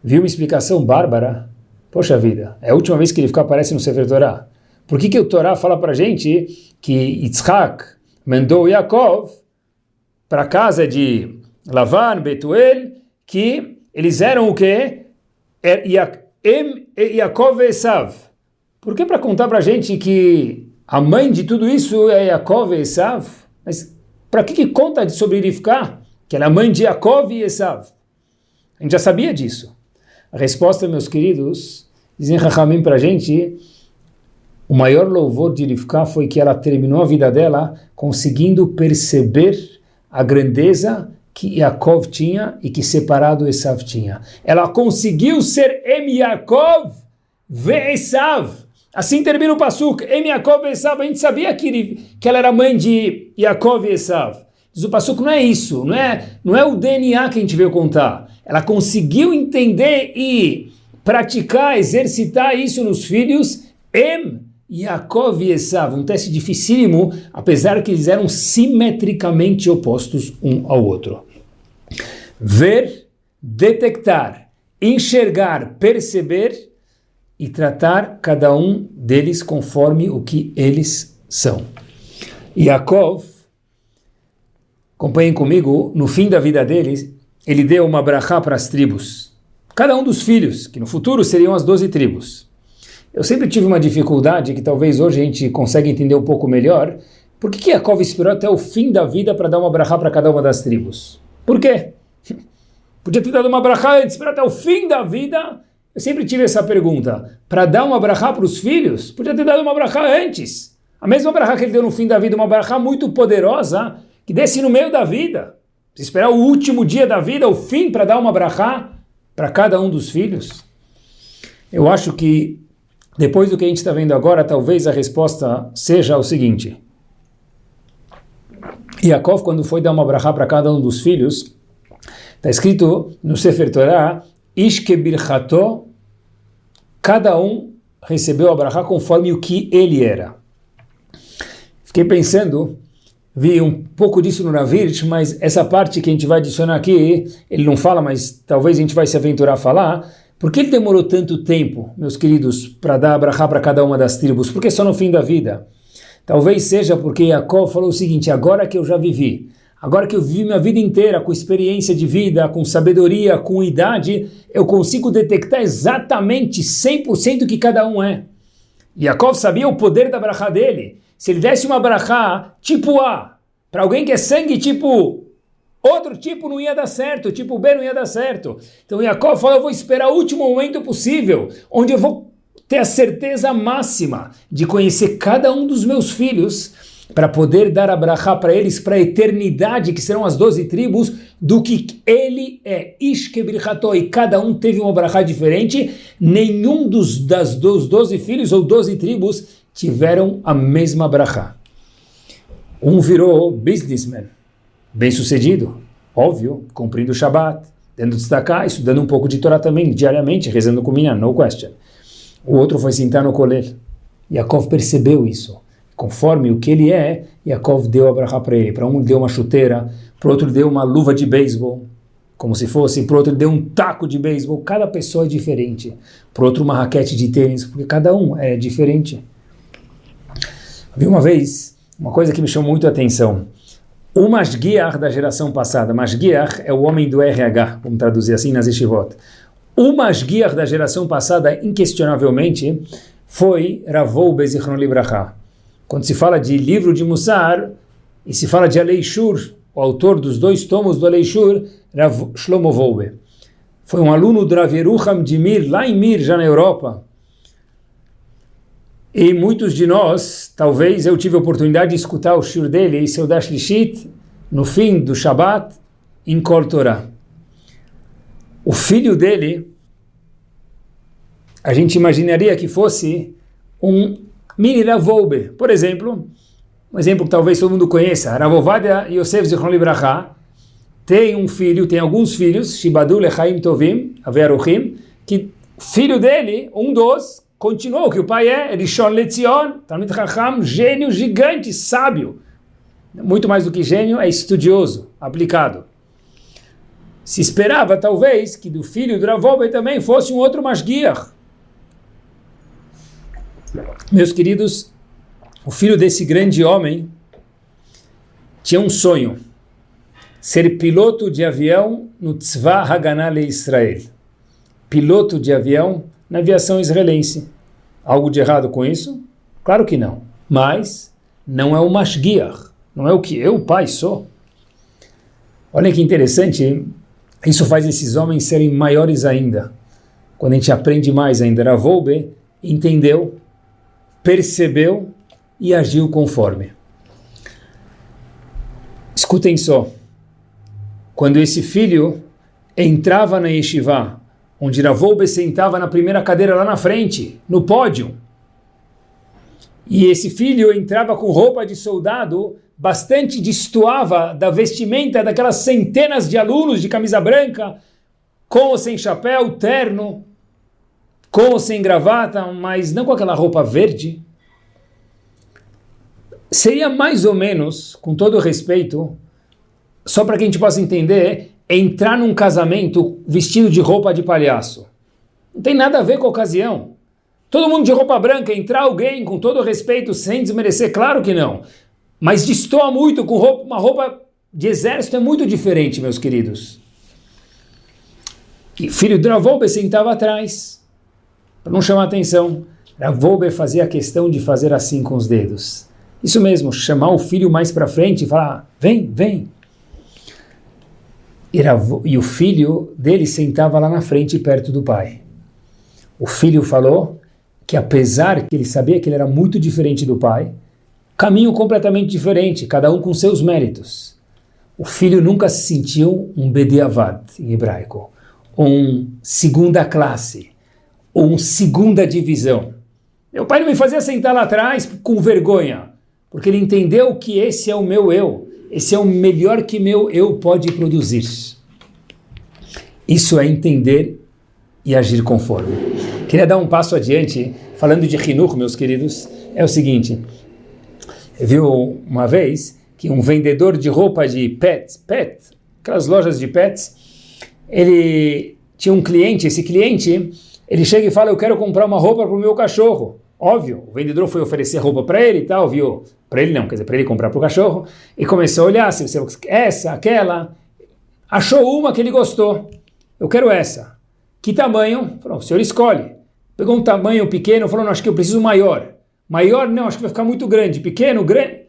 Viu uma explicação bárbara? Poxa vida, é a última vez que Rivka aparece no Sefer Torah. Por que o Torah fala para a gente que Yitzchak mandou Yaakov para a casa de Lavan, Betuel, que eles eram o quê? Yaakov e Esav. Por que para contar para a gente que a mãe de tudo isso é Yaakov e Esav? Mas para que conta sobre Rivka? Que ela é a mãe de Yaakov e Esav. A gente já sabia disso. A resposta, meus queridos, dizem Chachamim para a gente, o maior louvor de Rivka foi que ela terminou a vida dela conseguindo perceber a grandeza que Yaakov tinha e que separado Esav tinha. Ela conseguiu ser Em Yaakov ve Esav. Assim termina o Pasuk, Em Yaakov ve Esav. A gente sabia que ela era mãe de Yaakov e Esav. Diz o Pasuk, não é isso, não é o DNA que a gente veio contar. Ela conseguiu entender e praticar, exercitar isso nos filhos, Em Yaakov e Esav, um teste dificílimo, apesar que eles eram simetricamente opostos um ao outro. Ver, detectar, enxergar, perceber e tratar cada um deles conforme o que eles são. Yaakov, acompanhem comigo, no fim da vida deles, ele deu uma brachá para as tribos. Cada um dos filhos, que no futuro seriam as 12 tribos. Eu sempre tive uma dificuldade, que talvez hoje a gente consiga entender um pouco melhor, por que Yaakov esperou até o fim da vida para dar uma brachá para cada uma das tribos? Por quê? Podia ter dado uma brachá antes, esperar até o fim da vida. Eu sempre tive essa pergunta. Para dar uma brachá para os filhos, podia ter dado uma brachá antes. A mesma brachá que ele deu no fim da vida, uma brachá muito poderosa, que desce no meio da vida. Se esperar o último dia da vida, o fim, para dar uma brachá para cada um dos filhos. Eu acho que, depois do que a gente está vendo agora, talvez a resposta seja o seguinte. Yaakov, quando foi dar uma brachá para cada um dos filhos, está escrito no Sefer Torah, Ishke birchato, cada um recebeu a brachá conforme o que ele era. Fiquei pensando, vi um pouco disso no Ravirt, mas essa parte que a gente vai adicionar aqui, ele não fala, mas talvez a gente vai se aventurar a falar. Por que ele demorou tanto tempo, meus queridos, para dar a brachá para cada uma das tribos? Por que só no fim da vida? Talvez seja porque Yaakov falou o seguinte, agora que eu já vivi, agora que eu vivi minha vida inteira com experiência de vida, com sabedoria, com idade, eu consigo detectar exatamente 100% o que cada um é. Yaakov sabia o poder da brachá dele. Se ele desse uma brachá tipo A, para alguém que é sangue tipo outro tipo, não ia dar certo, tipo B não ia dar certo. Então Yaakov falou, eu vou esperar o último momento possível, onde eu vou ter a certeza máxima de conhecer cada um dos meus filhos, para poder dar a brachá para eles, para a eternidade, que serão as 12 tribos, do que ele é. Ish kebrichato, e cada um teve uma brachá diferente, nenhum dos 12 filhos ou 12 tribos tiveram a mesma brachá. Um virou businessman, bem-sucedido, óbvio, cumprindo o Shabbat, dando destacar, estudando um pouco de Torá também, diariamente, rezando com minha, no question. O outro foi sentar no colher. Yaakov percebeu isso. Conforme o que ele é, Yaakov deu a brachá para ele. Para um deu uma chuteira, para o outro deu uma luva de beisebol, como se fosse, para o outro deu um taco de beisebol. Cada pessoa é diferente. Para o outro uma raquete de tênis, porque cada um é diferente. Vi uma vez uma coisa que me chamou muito a atenção. O Mashgiach da geração passada, Mashgiach é o homem do RH, vamos traduzir assim nas yeshivot. O Mashgiach da geração passada, inquestionavelmente, foi Ravou Bezichron Libraha. Quando se fala de livro de Mussar, e se fala de Aleishur, o autor dos 2 tomos do Aleishur, Rav Shlomo Wolbe. Foi um aluno do Rav Yerucham de Mir, lá em Mir, já na Europa. E muitos de nós, talvez eu tive a oportunidade de escutar o shur dele, em Seudah Shlishit, no fim do Shabbat, em Kol Torah. O filho dele, a gente imaginaria que fosse um mini Rav Wolbe. Por exemplo, um exemplo que talvez todo mundo conheça, Rav Ovadia Yosef Zichron Libraha, tem um filho, tem alguns filhos, Shibadu Lechaim Tovim, Avearuchim, que filho dele, um dos, continuou, que o pai é Rishon LeZion, Talmid Chacham, gênio gigante, sábio. Muito mais do que gênio, é estudioso, aplicado. Se esperava, talvez, que do filho do Rav Wolbe também fosse um outro Mashgiach. Meus queridos, o filho desse grande homem tinha um sonho, ser piloto de avião no Tzva Haganah Le'Israel. Piloto de avião na aviação israelense. Algo de errado com isso? Claro que não. Mas não é o Mashgiach, não é o que eu, pai, sou. Olha que interessante, isso faz esses homens serem maiores ainda. Quando a gente aprende mais ainda, Rav Wolbe entendeu, percebeu e agiu conforme. Escutem só. Quando esse filho entrava na yeshiva, onde Rav Wolbe sentava na primeira cadeira lá na frente, no pódio, e esse filho entrava com roupa de soldado, bastante destoava da vestimenta daquelas centenas de alunos de camisa branca, com ou sem chapéu, terno, com ou sem gravata, mas não com aquela roupa verde. Seria mais ou menos, com todo respeito, só para que a gente possa entender, entrar num casamento vestido de roupa de palhaço. Não tem nada a ver com a ocasião. Todo mundo de roupa branca, entrar alguém com todo respeito, sem desmerecer, claro que não. Mas destoa muito com uma roupa de exército, é muito diferente, meus queridos. E filho de Rav Wolbe sentava atrás, para não chamar atenção. Rav Wolbe fazia a questão de fazer assim com os dedos. Isso mesmo, chamar o filho mais para frente e falar, vem, vem. E o filho dele sentava lá na frente, perto do pai. O filho falou que apesar que ele sabia que ele era muito diferente do pai, caminho completamente diferente, cada um com seus méritos. O filho nunca se sentiu um bediavad, em hebraico, um segunda classe, ou um segunda divisão. Meu pai não me fazia sentar lá atrás com vergonha, porque ele entendeu que esse é o meu eu, esse é o melhor que meu eu pode produzir. Isso é entender e agir conforme. Queria dar um passo adiante, falando de Hinuch, meus queridos, é o seguinte, viu uma vez que um vendedor de roupa de pet, aquelas lojas de pets, ele tinha um cliente, esse cliente, ele chega e fala, eu quero comprar uma roupa para o meu cachorro. Óbvio, o vendedor foi oferecer roupa para ele e tal, viu? Para ele não, quer dizer, para ele comprar para o cachorro, e começou a olhar, se você essa, aquela, achou uma que ele gostou, eu quero essa. Que tamanho? Falou, o senhor escolhe. Pegou um tamanho pequeno, falou, não, acho que eu preciso maior. Maior? Não, acho que vai ficar muito grande. Pequeno, grande.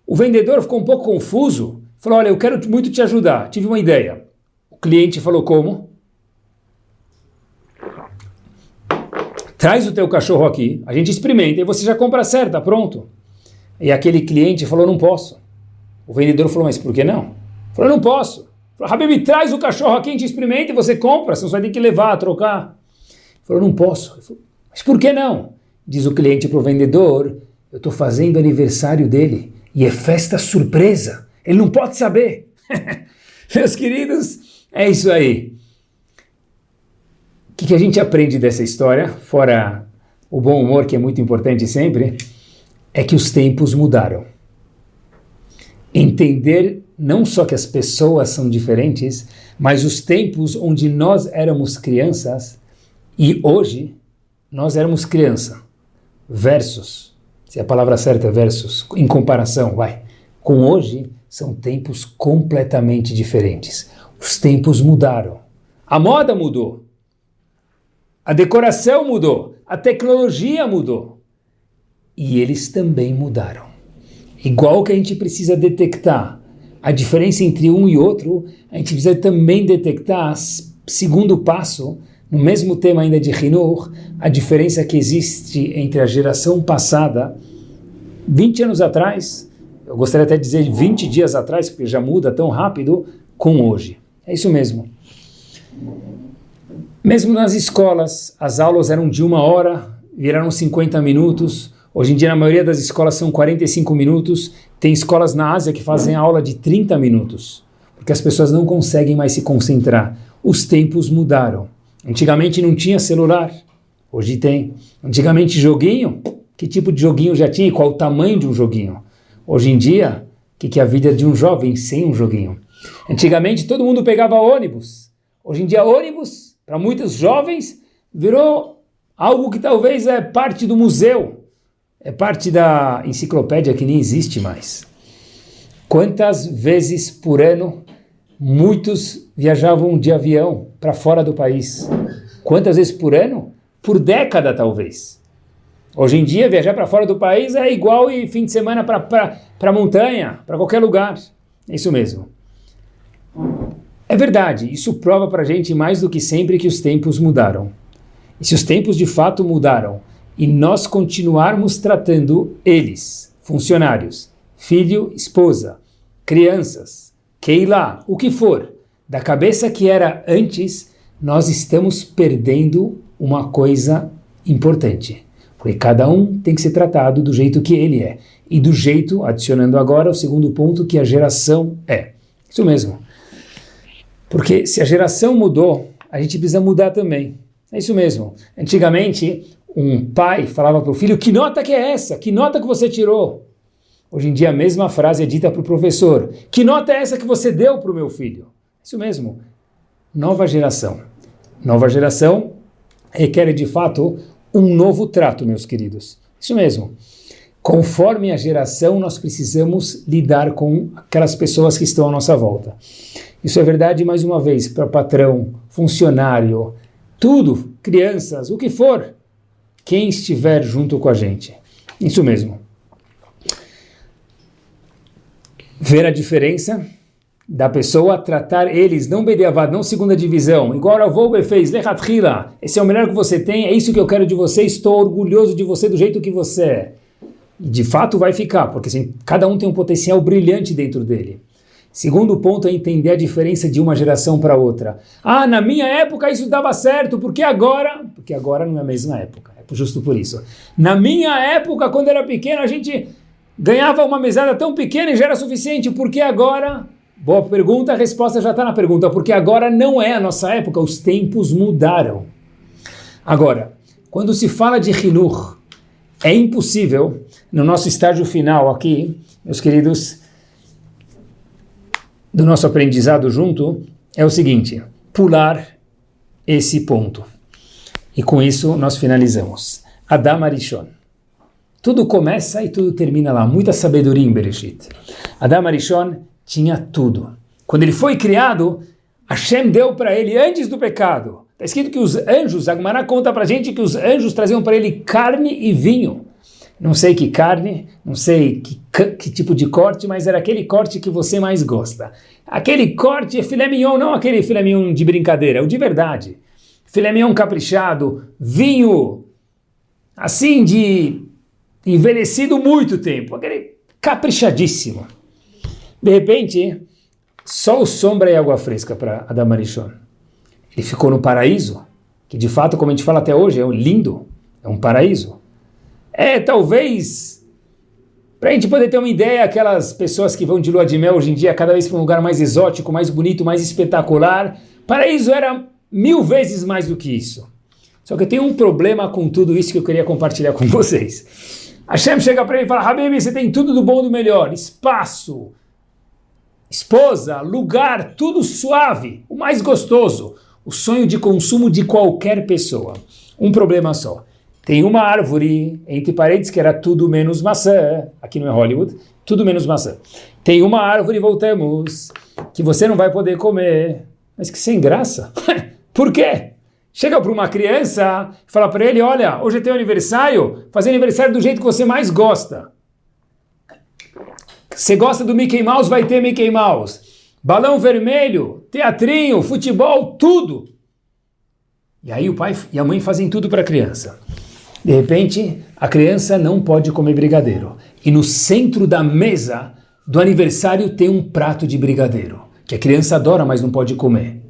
O vendedor ficou um pouco confuso, falou, olha, eu quero muito te ajudar, tive uma ideia. O cliente falou, como? Traz o teu cachorro aqui, a gente experimenta e você já compra certa, pronto. E aquele cliente falou, não posso. O vendedor falou, mas por que não? Ele falou, não posso. Falou, Habib, traz o cachorro aqui, a gente experimenta e você compra, você vai ter que levar, trocar. Ele falou, não posso. Ele falou, mas por que não? Diz o cliente para o vendedor, eu estou fazendo aniversário dele e é festa surpresa. Ele não pode saber. Meus queridos, é isso aí. O que a gente aprende dessa história, fora o bom humor, que é muito importante sempre, é que os tempos mudaram. Entender não só que as pessoas são diferentes, mas os tempos onde nós éramos crianças e hoje nós éramos criança, versus, se a palavra certa é versus, em comparação, com hoje, são tempos completamente diferentes. Os tempos mudaram. A moda mudou. A decoração mudou. A tecnologia mudou. E eles também mudaram. Igual que a gente precisa detectar a diferença entre um e outro, a gente precisa também detectar, segundo passo, no mesmo tema ainda de Hinur, a diferença que existe entre a geração passada, 20 anos atrás, eu gostaria até de dizer 20 dias atrás, porque já muda tão rápido, com hoje. É isso mesmo. Mesmo nas escolas, as aulas eram de 1 hora, viraram 50 minutos. Hoje em dia, na maioria das escolas, são 45 minutos. Tem escolas na Ásia que fazem aula de 30 minutos, porque as pessoas não conseguem mais se concentrar. Os tempos mudaram. Antigamente não tinha celular, hoje tem. Antigamente joguinho, que tipo de joguinho já tinha e qual o tamanho de um joguinho? Hoje em dia, o que é a vida de um jovem sem um joguinho? Antigamente todo mundo pegava ônibus. Hoje em dia ônibus, para muitos jovens, virou algo que talvez é parte do museu. É parte da enciclopédia que nem existe mais. Quantas vezes por ano muitos viajavam de avião para fora do país? Quantas vezes por ano? Por década, talvez. Hoje em dia, viajar para fora do país é igual e fim de semana para a montanha, para qualquer lugar. É isso mesmo. É verdade, isso prova para a gente mais do que sempre que os tempos mudaram. E se os tempos de fato mudaram, e nós continuarmos tratando eles, funcionários, filho, esposa, crianças, Keilah, o que for, da cabeça que era antes, nós estamos perdendo uma coisa importante. Porque cada um tem que ser tratado do jeito que ele é. E do jeito, adicionando agora o segundo ponto, que a geração é. Isso mesmo. Porque se a geração mudou, a gente precisa mudar também. É isso mesmo. Antigamente, um pai falava para o filho, que nota que é essa? Que nota que você tirou? Hoje em dia a mesma frase é dita para o professor. Que nota é essa que você deu para o meu filho? Isso mesmo. Nova geração. Nova geração requer de fato um novo trato, meus queridos. Isso mesmo. Conforme a geração, nós precisamos lidar com aquelas pessoas que estão à nossa volta. Isso é verdade, mais uma vez, para patrão, funcionário, tudo, crianças, o que for, quem estiver junto com a gente. Isso mesmo. Ver a diferença da pessoa, tratar eles, não bediavad, não segunda divisão, igual a Volbe fez, lechatchila, esse é o melhor que você tem, é isso que eu quero de você, estou orgulhoso de você do jeito que você é. E de fato vai ficar, porque assim, cada um tem um potencial brilhante dentro dele. Segundo ponto é entender a diferença de uma geração para outra. Ah, na minha época isso dava certo, porque agora não é a mesma época, é justo por isso. Na minha época, quando era pequeno, a gente ganhava uma mesada tão pequena e já era suficiente, porque agora... Boa pergunta, a resposta já está na pergunta, porque agora não é a nossa época, os tempos mudaram. Agora, quando se fala de Hinur, é impossível, no nosso estágio final aqui, meus queridos, do nosso aprendizado junto, é o seguinte, pular esse ponto. E com isso nós finalizamos. Adam Arishon. Tudo começa e tudo termina lá, muita sabedoria em Bereshit. Adam Arishon tinha tudo. Quando ele foi criado, Hashem deu para ele antes do pecado. Está escrito que os anjos, a Gemara conta para a gente que os anjos traziam para ele carne e vinho. Não sei que carne, não sei que tipo de corte, mas era aquele corte que você mais gosta. Aquele corte é filé mignon, não aquele filé mignon de brincadeira, o de verdade. Filé mignon caprichado, vinho, assim de envelhecido muito tempo, aquele caprichadíssimo. De repente, sol, sombra e água fresca para Adam Arishon. Ele ficou no paraíso, que de fato, como a gente fala até hoje, é lindo, é um paraíso. Talvez, para a gente poder ter uma ideia, aquelas pessoas que vão de lua de mel hoje em dia, cada vez para um lugar mais exótico, mais bonito, mais espetacular, paraíso era 1000 vezes mais do que isso. Só que tem um problema com tudo isso que eu queria compartilhar com vocês. Hashem chega para ele e fala, Habibi, você tem tudo do bom e do melhor, espaço, esposa, lugar, tudo suave, o mais gostoso, o sonho de consumo de qualquer pessoa. Um problema só. Tem uma árvore, entre parênteses, que era tudo menos maçã, aqui não é Hollywood, tudo menos maçã. Tem uma árvore, voltamos, que você não vai poder comer. Mas que sem graça. Por quê? Chega para uma criança e fala para ele, olha, hoje é teu aniversário, faz aniversário do jeito que você mais gosta. Você gosta do Mickey Mouse, vai ter Mickey Mouse. Balão vermelho, teatrinho, futebol, tudo. E aí o pai e a mãe fazem tudo para a criança. De repente, a criança não pode comer brigadeiro. E no centro da mesa do aniversário tem um prato de brigadeiro, que a criança adora, mas não pode comer.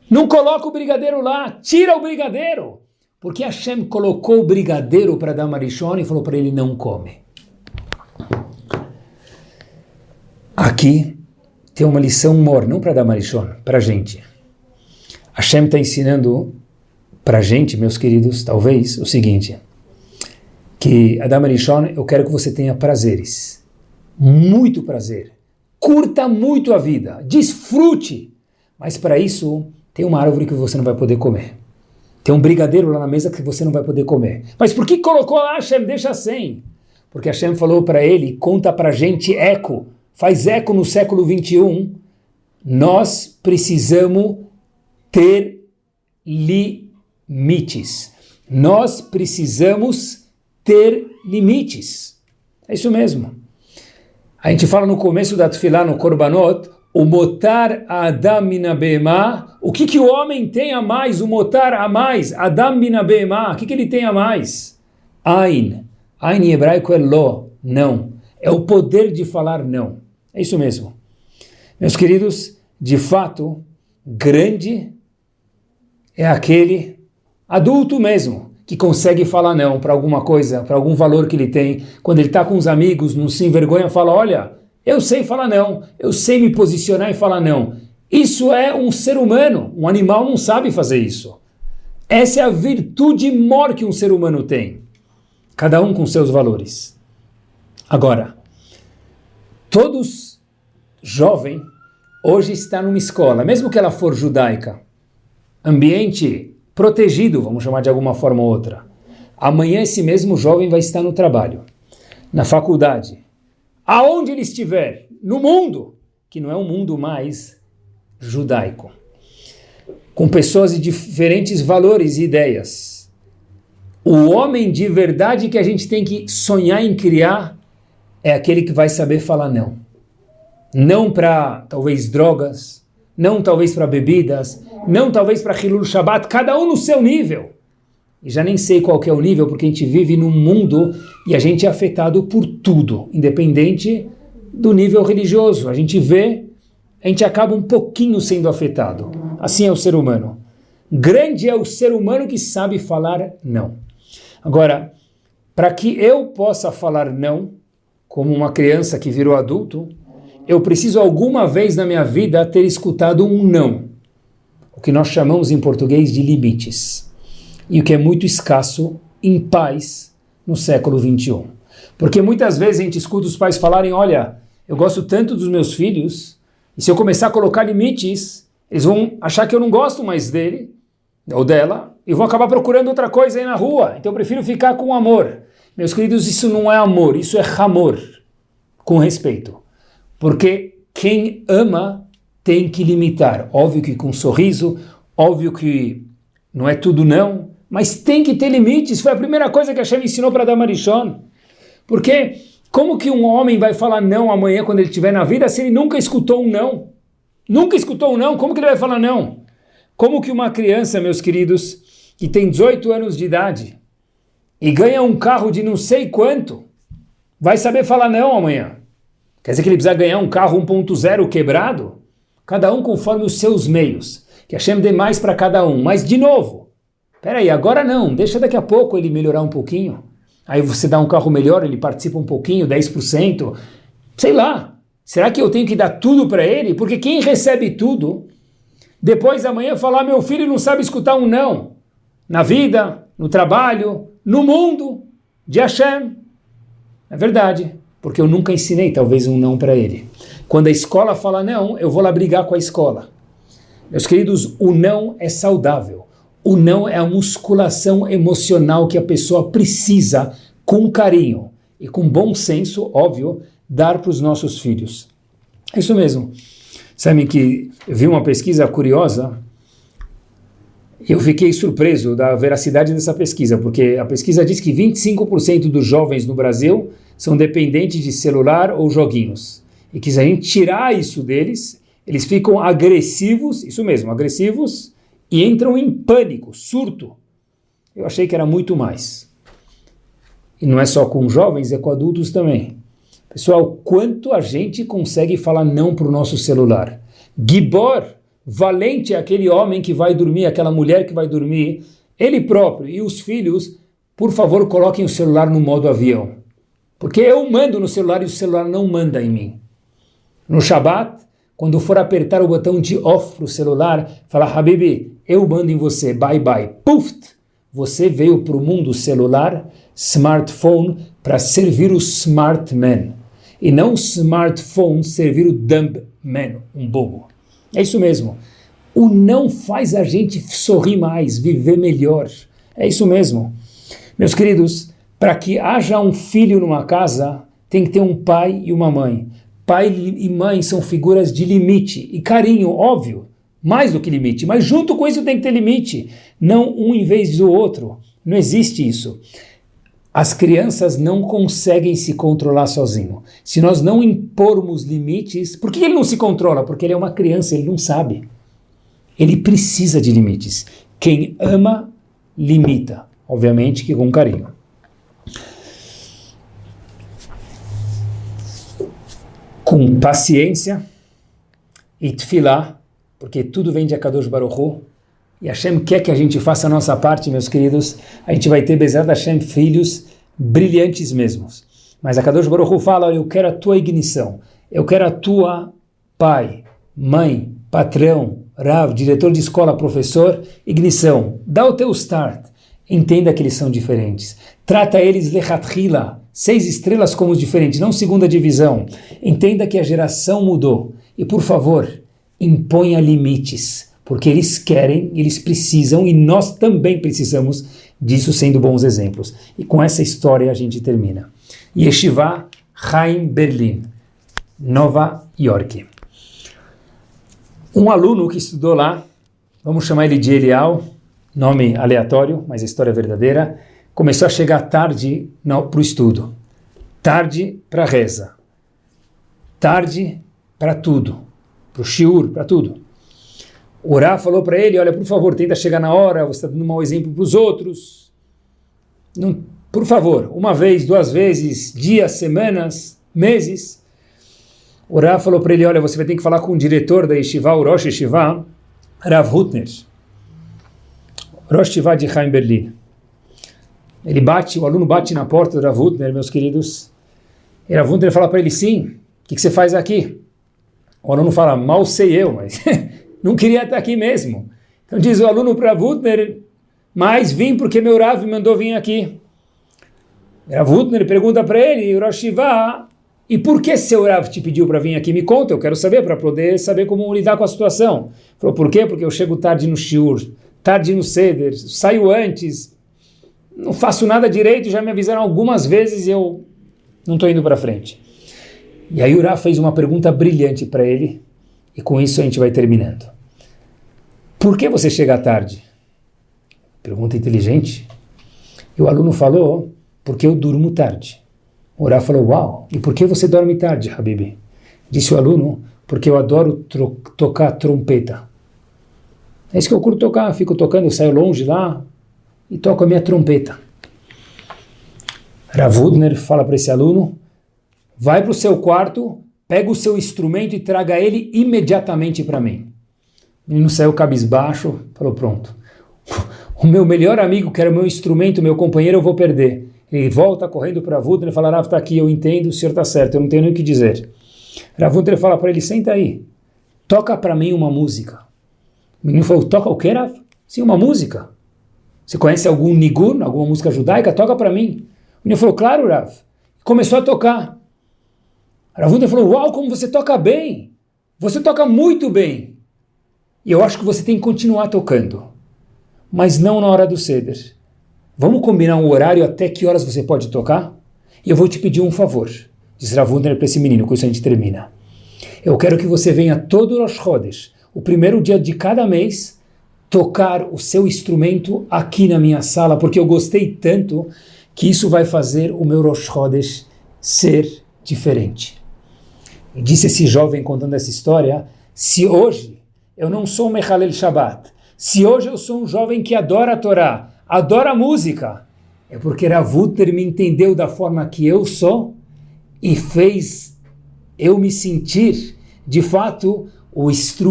Não coloca o brigadeiro lá, tira o brigadeiro. Porque Hashem colocou o brigadeiro para Adam Arishon e falou para ele não come. Aqui tem uma lição maior, não para Adam Arishon, para a gente. Hashem está ensinando para a gente, meus queridos, talvez, o seguinte, que Adam Arishon, eu quero que você tenha prazeres, muito prazer, curta muito a vida, desfrute, mas para isso tem uma árvore que você não vai poder comer, tem um brigadeiro lá na mesa que você não vai poder comer. Mas por que colocou lá Hashem? Deixa sem. Porque Hashem falou para ele, conta para a gente eco, faz eco no século 21, nós precisamos ter limites. Nós precisamos ter limites. É isso mesmo. A gente fala no começo da Tefilá, no Korbanot, o motar Adam mina be'emá. O que o homem tem a mais? O motar a mais. Adam mina be'emá. O que ele tem a mais? Ain. Ain em hebraico é lo. Não. É o poder de falar não. É isso mesmo. Meus queridos, de fato, grande é aquele adulto mesmo, que consegue falar não para alguma coisa, para algum valor que ele tem. Quando ele está com os amigos, não se envergonha, fala, olha, eu sei falar não, eu sei me posicionar e falar não. Isso é um ser humano, um animal não sabe fazer isso. Essa é a virtude maior que um ser humano tem. Cada um com seus valores. Agora, todos jovem hoje está numa escola, mesmo que ela for judaica, ambiente protegido, vamos chamar de alguma forma ou outra. Amanhã esse mesmo jovem vai estar no trabalho, na faculdade, aonde ele estiver, no mundo, que não é um mundo mais judaico, com pessoas de diferentes valores e ideias. O homem de verdade que a gente tem que sonhar em criar é aquele que vai saber falar não. Não para, talvez, drogas, não talvez para bebidas, não talvez para Hilul Shabbat, cada um no seu nível. E já nem sei qual que é o nível, porque a gente vive num mundo e a gente é afetado por tudo, independente do nível religioso. A gente vê, a gente acaba um pouquinho sendo afetado. Assim é o ser humano. Grande é o ser humano que sabe falar não. Agora, para que eu possa falar não, como uma criança que virou adulto, eu preciso alguma vez na minha vida ter escutado um não. O que nós chamamos em português de limites. E o que é muito escasso em pais no século 21. Porque muitas vezes a gente escuta os pais falarem, olha, eu gosto tanto dos meus filhos, e se eu começar a colocar limites, eles vão achar que eu não gosto mais dele, ou dela, e vão acabar procurando outra coisa aí na rua. Então eu prefiro ficar com amor. Meus queridos, isso não é amor, isso é amor, com respeito. Porque quem ama tem que limitar. Óbvio que com sorriso, óbvio que não é tudo não, mas tem que ter limites. Foi a primeira coisa que a Hashem ensinou para Adam Arishon. Porque como que um homem vai falar não amanhã quando ele estiver na vida se ele nunca escutou um não? Nunca escutou um não, como que ele vai falar não? Como que uma criança, meus queridos, que tem 18 anos de idade, e ganha um carro de não sei quanto, vai saber falar não amanhã. Quer dizer que ele precisa ganhar um carro 1.0 quebrado? Cada um conforme os seus meios. Que Hashem dê mais para cada um. Mas, de novo, peraí, agora não, deixa daqui a pouco ele melhorar um pouquinho. Aí você dá um carro melhor, ele participa um pouquinho, 10%. Sei lá, será que eu tenho que dar tudo para ele? Porque quem recebe tudo, depois amanhã falar, meu filho não sabe escutar um não. Na vida, no trabalho, no mundo de Hashem. É verdade, porque eu nunca ensinei talvez um não para ele. Quando a escola fala não, eu vou lá brigar com a escola. Meus queridos, o não é saudável. O não é a musculação emocional que a pessoa precisa, com carinho e com bom senso, óbvio, dar para os nossos filhos. É isso mesmo. Sabem que eu vi uma pesquisa curiosa e eu fiquei surpreso da veracidade dessa pesquisa, porque a pesquisa diz que 25% dos jovens no Brasil são dependentes de celular ou joguinhos. E que se a gente tirar isso deles, eles ficam agressivos, isso mesmo, agressivos, e entram em pânico, surto. Eu achei que era muito mais. E não é só com jovens, é com adultos também. Pessoal, quanto a gente consegue falar não para o nosso celular? Gibor, valente é aquele homem que vai dormir, aquela mulher que vai dormir, ele próprio e os filhos, por favor, coloquem o celular no modo avião. Porque eu mando no celular e o celular não manda em mim. No Shabbat, quando for apertar o botão de off para o celular, fala, Habibi, eu mando em você, bye bye, puf! Você veio para o mundo celular, smartphone, para servir o smart man. E não smartphone servir o dumb man, um bobo. É isso mesmo. O não faz a gente sorrir mais, viver melhor. É isso mesmo. Meus queridos, para que haja um filho numa casa, tem que ter um pai e uma mãe. Pai e mãe são figuras de limite e carinho, óbvio, mais do que limite, mas junto com isso tem que ter limite, não um em vez do outro, não existe isso. As crianças não conseguem se controlar sozinho. Se nós não impormos limites, por que ele não se controla? Porque ele é uma criança, ele não sabe. Ele precisa de limites. Quem ama, limita, obviamente que com carinho. Com paciência e tefilá, porque tudo vem de Akadosh Baruch Hu, e Hashem quer que a gente faça a nossa parte, meus queridos, a gente vai ter, Bezerra Hashem, filhos brilhantes mesmos. Mas Akadosh Baruch Hu fala, olha, eu quero a tua ignição, eu quero a tua pai, mãe, patrão, Rav, diretor de escola, professor, ignição, dá o teu start, entenda que eles são diferentes, trata eles lechatchila, 6 estrelas como diferentes, não segunda divisão. Entenda que a geração mudou. E, por favor, imponha limites, porque eles querem, eles precisam, e nós também precisamos disso, sendo bons exemplos. E com essa história a gente termina. Yeshiva Chaim Berlin, Nova York. Um aluno que estudou lá, vamos chamar ele de Elial, nome aleatório, mas a história é verdadeira, começou a chegar tarde para o estudo, tarde para a reza, tarde para tudo, para o shiur, para tudo. O Rav falou para ele, olha, por favor, tenta chegar na hora, você está dando um mau exemplo para os outros. Não, por favor, uma vez, 2 vezes, dias, semanas, meses. O Rav falou para ele, olha, você vai ter que falar com o diretor da Yeshiva, o Rosh Yeshiva, Rav Hutner, Rosh Yeshiva de Chaim Berlin. Ele bate, o aluno bate na porta do Rav Hutner, meus queridos. E Rav Hutner fala para ele, sim, o que você faz aqui? O aluno fala, mal sei eu, mas não queria estar aqui mesmo. Então diz o aluno para Rav Hutner, mas vim porque meu Rav me mandou vir aqui. Rav Hutner pergunta para ele, Rosh Yeshiva, e por que seu Rav te pediu para vir aqui? Me conta, eu quero saber, para poder saber como lidar com a situação. Falou, por quê? Porque eu chego tarde no shiur, tarde no seder, saio antes, não faço nada direito, já me avisaram algumas vezes e eu não estou indo para frente. E aí o Rav fez uma pergunta brilhante para ele, e com isso a gente vai terminando. Por que você chega tarde? Pergunta inteligente. E o aluno falou, porque eu durmo tarde. O Rav falou, uau, e por que você dorme tarde, Habibi? Disse o aluno, porque eu adoro tocar trompeta. É isso que eu curto tocar, fico tocando, eu saio longe lá, e toco a minha trompeta. Rav Hutner fala para esse aluno, vai para o seu quarto, pega o seu instrumento e traga ele imediatamente para mim. O menino saiu cabisbaixo, falou, pronto. O meu melhor amigo, que era o meu instrumento, meu companheiro, eu vou perder. Ele volta correndo para Rav Hutner e fala, Rav, está aqui, eu entendo, o senhor está certo, eu não tenho nem o que dizer. Rav Hutner fala para ele, senta aí, toca para mim uma música. O menino falou, toca o quê, Rav? Sim, uma música. Você conhece algum nigun, alguma música judaica? Toca para mim. O menino falou, claro, Rav. Começou a tocar. Rav Hutner falou, uau, como você toca bem. Você toca muito bem. E eu acho que você tem que continuar tocando. Mas não na hora do Seder. Vamos combinar um horário até que horas você pode tocar? E eu vou te pedir um favor. Disse Rav Hutner para esse menino, com isso a gente termina. Eu quero que você venha todo Rosh Chodesh, o primeiro dia de cada mês, tocar o seu instrumento aqui na minha sala, porque eu gostei tanto que isso vai fazer o meu Rosh Chodesh ser diferente. E disse esse jovem contando essa história, se hoje eu não sou um Mechalel Shabbat, se hoje eu sou um jovem que adora a Torá, adora a música, é porque Rav Hutner me entendeu da forma que eu sou e fez eu me sentir, de fato,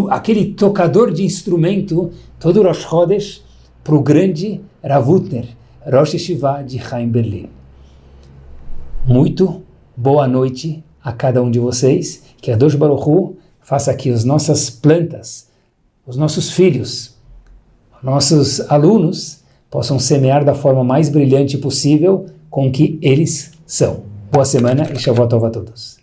aquele tocador de instrumento, todo Rosh Chodesh, para o grande Rav Hutner, Rosh Yeshiva de Chaim Berlin. Muito boa noite a cada um de vocês, que a Dosh Baruch Hu faça que as nossas plantas, os nossos filhos, nossos alunos, possam semear da forma mais brilhante possível com que eles são. Boa semana e Shavua Tov a todos.